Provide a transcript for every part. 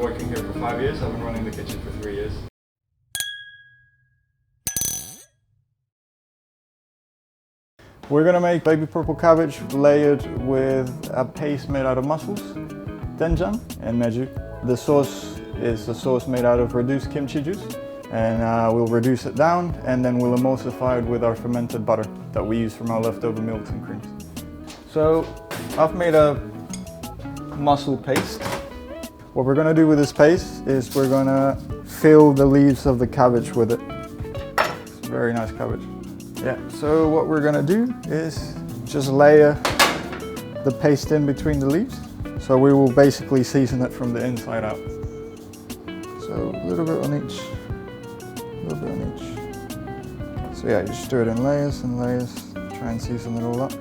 working here for 5 years. I've been running the kitchen for 3 years. We're gonna make baby purple cabbage layered with a paste made out of mussels, doenjang and meju. The sauce is a sauce made out of reduced kimchi juice, and we'll reduce it down and then we'll emulsify it with our fermented butter that we use from our leftover milks and creams. So I've made a mussel paste. What we're gonna do with this paste is we're gonna fill the leaves of the cabbage with it. It's a very nice cabbage. Yeah, so what we're gonna do is just layer the paste in between the leaves. So we will basically season it from the inside out. So a little bit on each, a little bit on each. So yeah, you stir it in layers and layers, try and season it all up.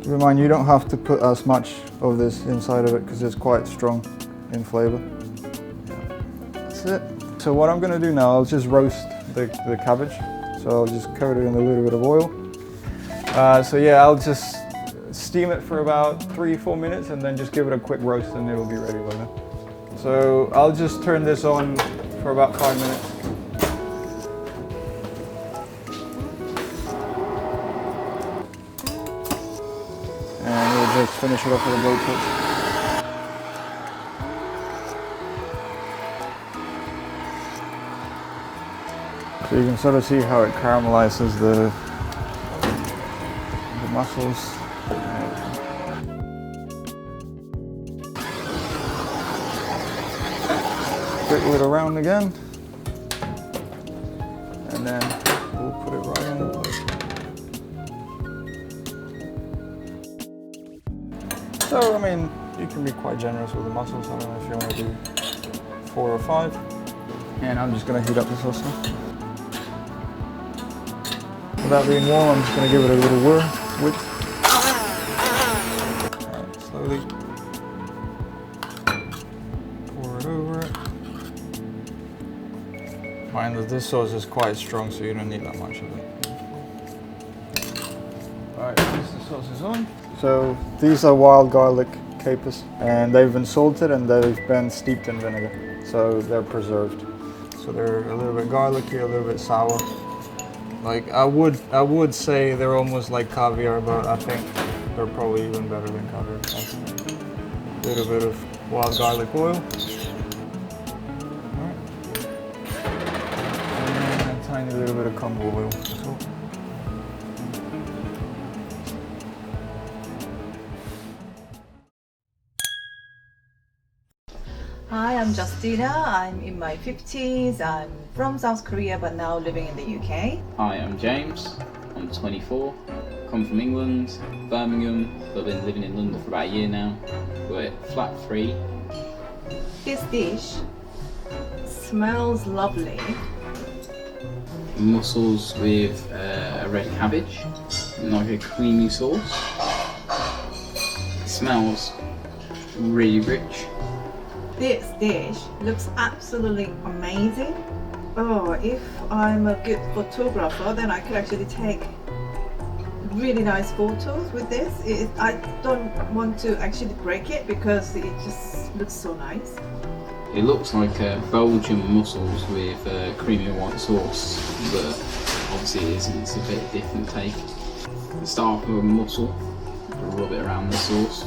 Keep in mind, you don't have to put as much of this inside of it because it's quite strong in flavor. Yeah, that's it. So what I'm gonna do now, I'll just roast the cabbage. So I'll just coat it in a little bit of oil. So yeah, I'll just steam it for about 3-4 minutes and then just give it a quick roast and it'll be ready by then. So I'll just turn this on for about 5 minutes. And we'll just finish it off with a blowtorch. So you can sort of see how it caramelizes the mussels. Wiggle it around again, and then we'll put it right in the plate. So I mean, you can be quite generous with the mussels. I don't know if you want to do 4 or 5. And I'm just going to heat up the sauce now. Without being warm, I'm just going to give it a little whip. Right, slowly pour it over it. Mind that this sauce is quite strong, so you don't need that much of it. Alright, the sauce is on. So these are wild garlic capers, and they've been salted and they've been steeped in vinegar, so they're preserved. So they're a little bit garlicky, a little bit sour. Like I would say they're almost like caviar, but I think they're probably even better than caviar. A little bit of wild garlic oil. Alright. And a tiny little bit of kombu oil. That's all. Hi, I'm Justina. I'm in my 50s. I'm from South Korea but now living in the UK. Hi, I'm James. I'm 24. Come from England, Birmingham, but I've been living in London for about a year now. We're flat 3. This dish smells lovely. Mussels with a red cabbage, like a creamy sauce. It smells really rich. This dish looks absolutely amazing. Oh, if I'm a good photographer, then I could actually take really nice photos with this. I don't want to actually break it because it just looks so nice. It looks like Belgian mussels with creamy white sauce, but obviously it isn't. It's a bit different take. Start off with a mussel, rub it around the sauce.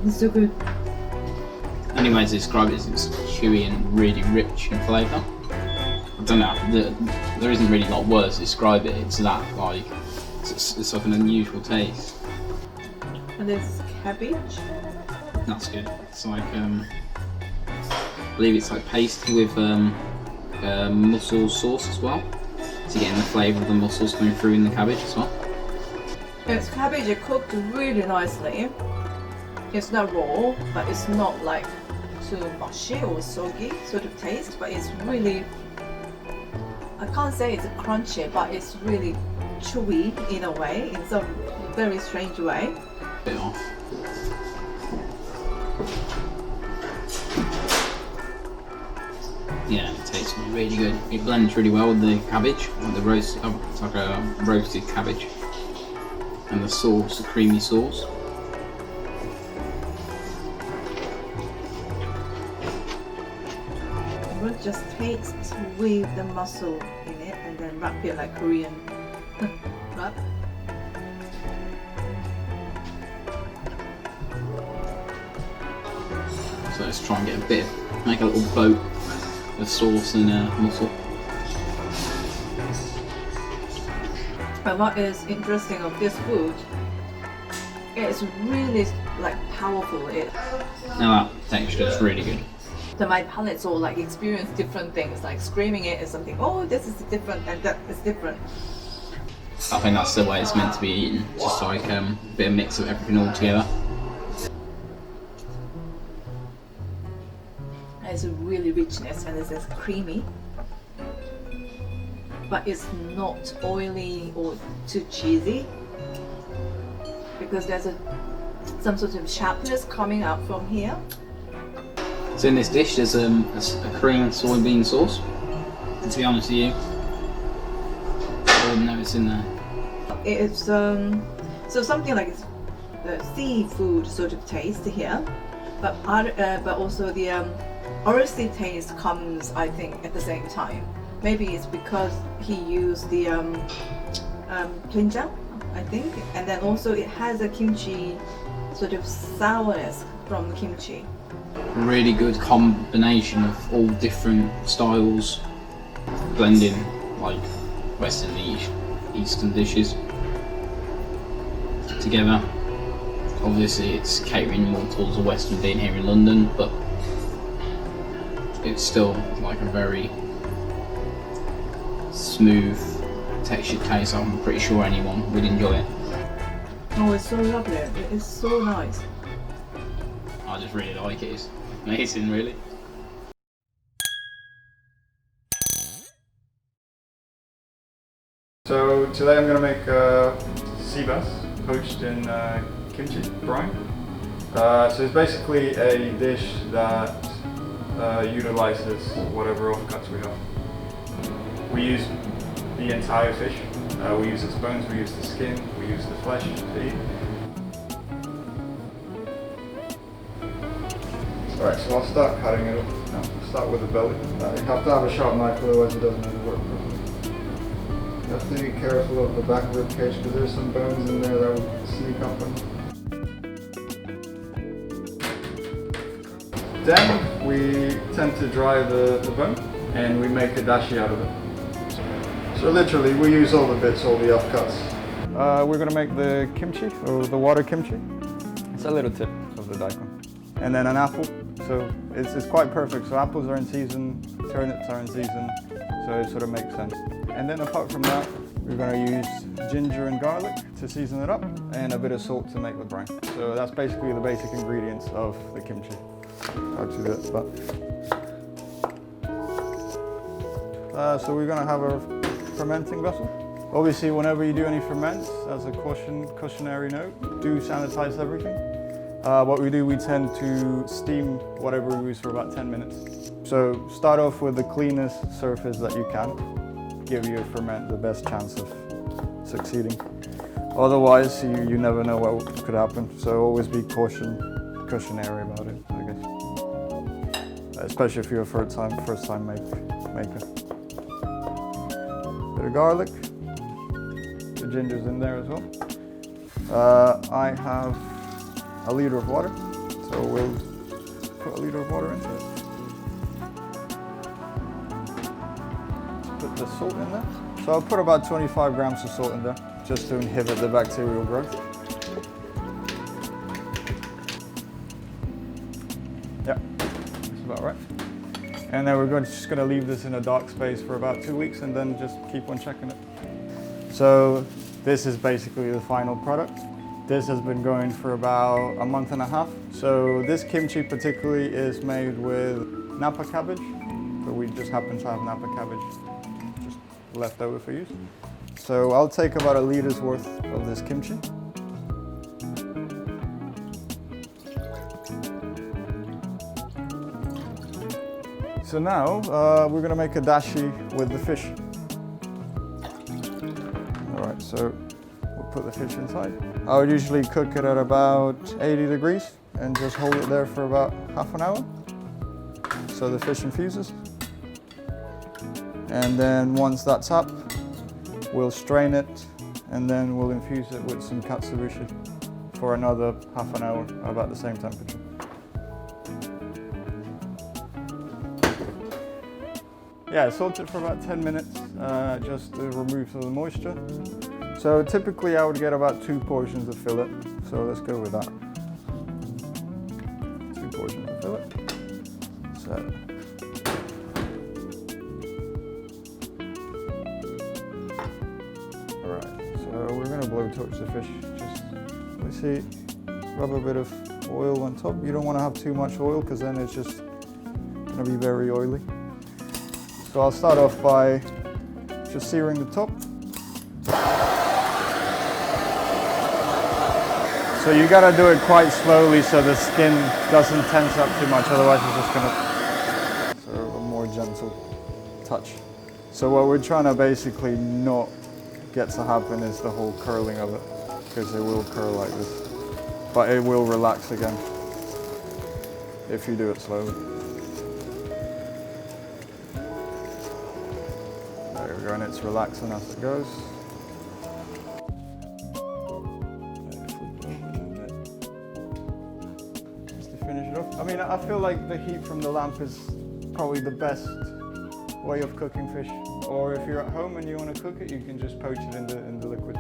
It's so good. Only way to describe it is it's chewy and really rich in flavour. I don't know, there isn't really like words to describe it. It's that like, it's like an unusual taste. And there's cabbage. That's good. It's like, I believe it's like paste with mussel sauce as well. So you're getting the flavour of the mussels coming through in the cabbage as well. It's cabbage cooked really nicely. It's not raw, but it's not like too mushy or soggy sort of taste, but it's really, I can't say it's crunchy, but it's really chewy in a way, in some very strange way. Bit off. Yeah, it It's really good. It blends really well with the cabbage, with the roast. It's like a roasted cabbage, and the sauce, the creamy sauce. We'll just taste with the mussel in it and then wrap it like Korean wrap. So let's try and get a bit, make a little boat of sauce and mussel. But what is interesting of this food, it's really like powerful. Now that texture is really good. So my palate's all like experience different things, like screaming it is something, oh this is different and that is different. I think that's the way it's meant to be eaten, just like a bit of mix of everything all together. It's a really richness and it's just creamy, but it's not oily or too cheesy because there's some sort of sharpness coming out from here. So in this dish there's a Korean soybean sauce. And to be honest with you, I wouldn't know it's in there. It's so something like seafood sort of taste here, but also the oyster taste comes, I think, at the same time. Maybe it's because he used the Kimjang, I think, and then also it has a kimchi sort of sourness from the kimchi. Really good combination of all different styles, blending like Western and Eastern dishes together. Obviously it's catering more towards the Western, being here in London, but it's still like a very smooth textured taste. I'm pretty sure anyone would enjoy it. Oh, it's so lovely. It is so nice. I just really like it. It's amazing, really. So today I'm going to make sea bass poached in kimchi brine. So it's basically a dish that utilizes whatever offcuts we have. We use the entire fish. We use its bones, we use the skin, we use the flesh to eat. Alright, so I'll start cutting it up. No, I'll start with the belly. You have to have a sharp knife, otherwise it doesn't really work properly. You have to be careful of the back rib cage because there's some bones in there that will sneak up on you. Then we tend to dry the bone and we make a dashi out of it. So literally we use all the bits, all the offcuts. We're going to make the kimchi, or the water kimchi. It's a little tip of the daikon. And then an apple, so it's quite perfect. So apples are in season, turnips are in season, so it sort of makes sense. And then apart from that, we're going to use ginger and garlic to season it up, and a bit of salt to make the brine. So that's basically the basic ingredients of the kimchi. Actually, that's that. So we're going to have a fermenting vessel. Obviously, whenever you do any ferments, as a cautionary note, do sanitize everything. What we do, we tend to steam whatever we use for about 10 minutes. So start off with the cleanest surface that you can. Give your ferment the best chance of succeeding. Otherwise, you never know what could happen. So always be cautionary about it, I guess. Especially if you're a first time maker. Bit of garlic. The ginger's in there as well. I have a liter of water, so we'll put a liter of water into it. Put the salt in there. So I'll put about 25 grams of salt in there, just to inhibit the bacterial growth. Yeah, that's about right. And then we're just going to leave this in a dark space for about 2 weeks and then just keep on checking it. So this is basically the final product. This has been going for about a month and a half. So this kimchi particularly is made with napa cabbage, but we just happen to have napa cabbage just left over for use. So I'll take about a liter's worth of this kimchi. So now we're gonna make a dashi with the fish. All right, so we'll put the fish inside. I would usually cook it at about 80 degrees and just hold it there for about half an hour so the fish infuses. And then once that's up, we'll strain it and then we'll infuse it with some katsuobushi for another half an hour, about the same temperature. Yeah, salt it for about 10 minutes, just to remove some of the moisture. So typically I would get about 2 portions of fillet, so let's go with that. 2 portions of fillet. So. Alright, so we're gonna blowtorch the fish. Just, let's see, rub a bit of oil on top. You don't wanna have too much oil because then it's just gonna be very oily. So I'll start off by just searing the top. So you gotta do it quite slowly so the skin doesn't tense up too much, otherwise it's just gonna, so a more gentle touch. So what we're trying to basically not get to happen is the whole curling of it, because it will curl like this, but it will relax again if you do it slowly. There we go, and it's relaxing as it goes. Just to finish it off. I mean, I feel like the heat from the lamp is probably the best way of cooking fish. Or if you're at home and you want to cook it, you can just poach it in the liquid.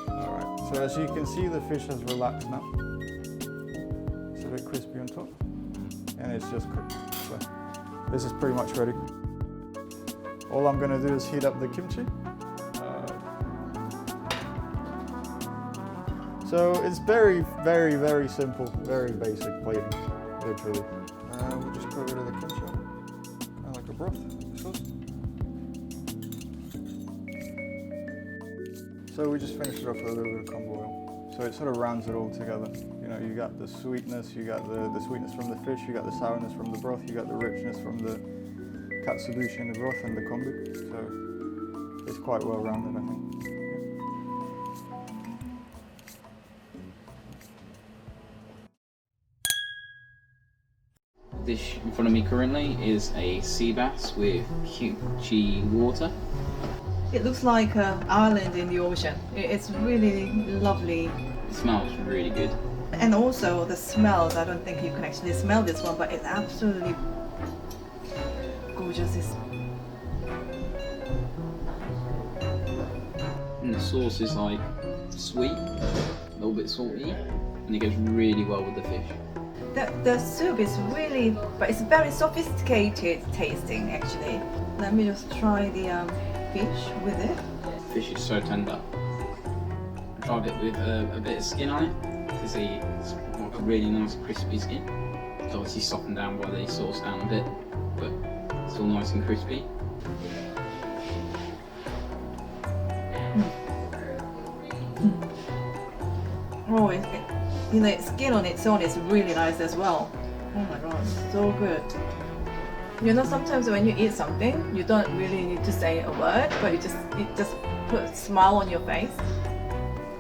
Alright, so as you can see, the fish has relaxed now. It's a bit crispy on top. And it's just cooked. So this is pretty much ready. All I'm going to do is heat up the kimchi. So it's very, very, very simple, very basic plating, literally. We'll just put a bit of the kimchi on, kind of like a broth sauce. So we just finished it off with a little bit of kombu oil. So it sort of rounds it all together. You know, you got the sweetness, you got the sweetness from the fish, you got the sourness from the broth, you got the richness from the katsuobushi in the broth and the kombu, so it's quite well rounded, I think. The dish in front of me currently is a sea bass with kimchi water. It looks like an island in the ocean. It's really lovely. It smells really good. And also the smells, I don't think you can actually smell this one, but it's absolutely gorgeous. And the sauce is like sweet, a little bit salty, and it goes really well with the fish. The soup is really, but it's very sophisticated tasting actually. Let me just try the fish with it. Fish is so tender. I tried it with a bit of skin on it to see it's like a really nice crispy skin. It's obviously softened down by the sauce down a bit, but still nice and crispy. Oh, you know, skin on its own is really nice as well. Oh my god, so good. You know, sometimes when you eat something, you don't really need to say a word, but it just put a smile on your face.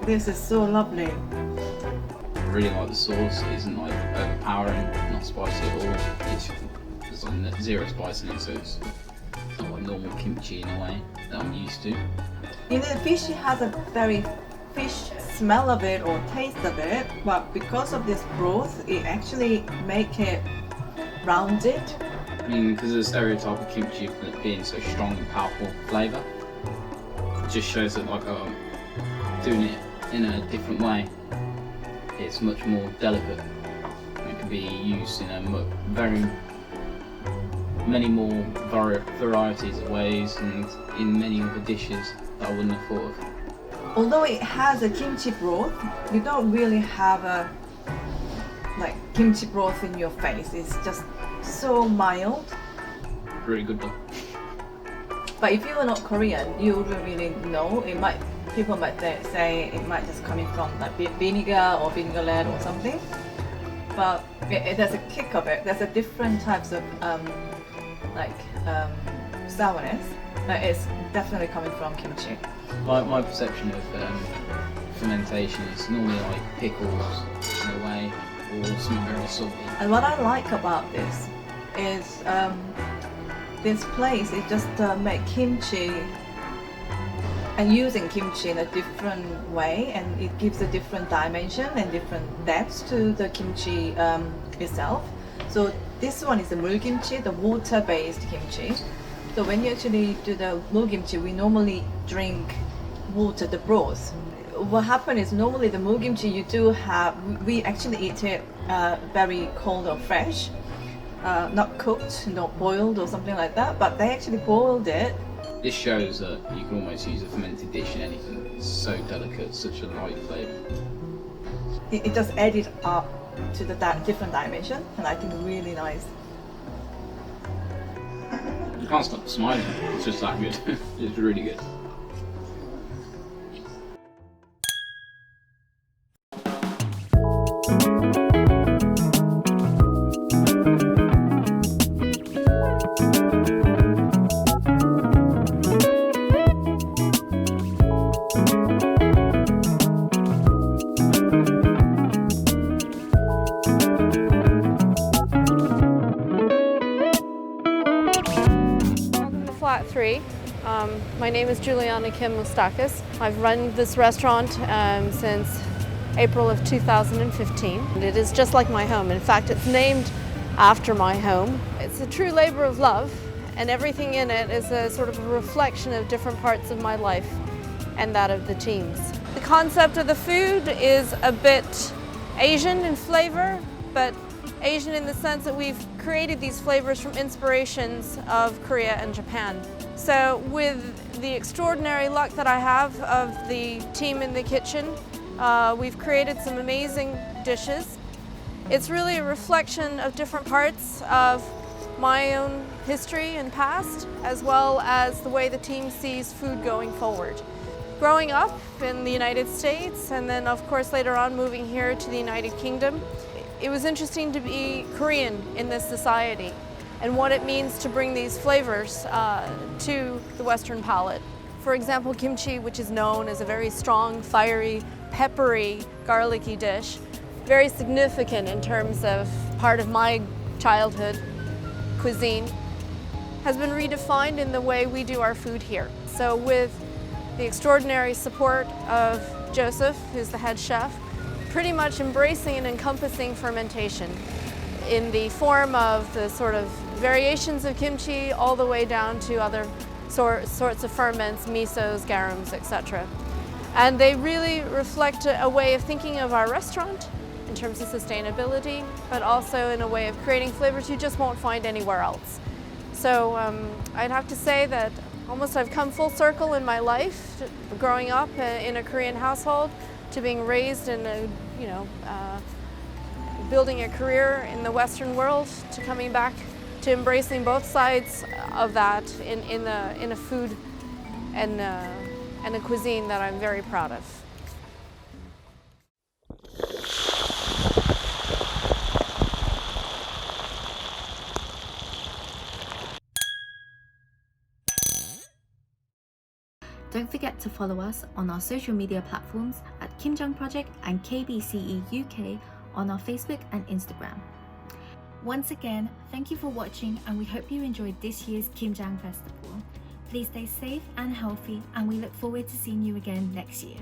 This is so lovely. I really like the sauce. It isn't like overpowering, not spicy at all. There's like zero spice in it, so it's not like normal kimchi in a way that I'm used to. You know, the fish has a very fish smell of it or taste of it, but because of this broth, it actually make it rounded. I mean, because of the stereotype of kimchi being so strong and powerful flavour, it just shows that like doing it in a different way, it's much more delicate. It can be used in a very many more varieties of ways and in many other dishes that I wouldn't have thought of. Although it has a kimchi broth, you don't really have a like kimchi broth in your face. It's just so mild. Really good though. But if you are not Korean, you wouldn't really know. People might say it might just coming from like vinegar or vinegar-led or something. But there's a kick of it. There's a different types of sourness. It's definitely coming from kimchi. My perception of fermentation is normally like pickles in a way, or something very salty. And what I like about this is this place is just make kimchi and using kimchi in a different way, and it gives a different dimension and different depth to the kimchi itself. So this one is the mulgimchi, the water-based kimchi. So when you actually do the mulgimchi, we normally drink water, the broth. What happens is normally the mulgimchi you do have, we actually eat it very cold or fresh, not cooked, not boiled or something like that, but they actually boiled it. This shows that you can almost use a fermented dish in anything. It's so delicate, such a light flavour. It just added up to the different dimension, and I think really nice. You can't stop smiling, it's just that good. It's really good. Flat 3. My name is Juliana Kim Mustakis. I've run this restaurant since April of 2015. And it is just like my home. In fact, it's named after my home. It's a true labor of love, and everything in it is a sort of a reflection of different parts of my life and that of the teams. The concept of the food is a bit Asian in flavor, but Asian in the sense that we've created these flavors from inspirations of Korea and Japan. So with the extraordinary luck that I have of the team in the kitchen, we've created some amazing dishes. It's really a reflection of different parts of my own history and past, as well as the way the team sees food going forward. Growing up in the United States, and then of course later on moving here to the United Kingdom, it was interesting to be Korean in this society and what it means to bring these flavors to the Western palate. For example, kimchi, which is known as a very strong, fiery, peppery, garlicky dish, very significant in terms of part of my childhood cuisine, has been redefined in the way we do our food here. So with the extraordinary support of Joseph, who's the head chef, pretty much embracing and encompassing fermentation in the form of the sort of variations of kimchi all the way down to other sorts of ferments, misos, garums, etc. And they really reflect a way of thinking of our restaurant in terms of sustainability, but also in a way of creating flavors you just won't find anywhere else. So I'd have to say that almost I've come full circle in my life, growing up in a Korean household, to being raised in a, building a career in the Western world, to coming back to embracing both sides of that in a food and a cuisine that I'm very proud of. Don't forget to follow us on our social media platforms at Kimjang Project and KBCE UK on our Facebook and Instagram. Once again, thank you for watching, and we hope you enjoyed this year's Kimjang Festival. Please stay safe and healthy, and we look forward to seeing you again next year.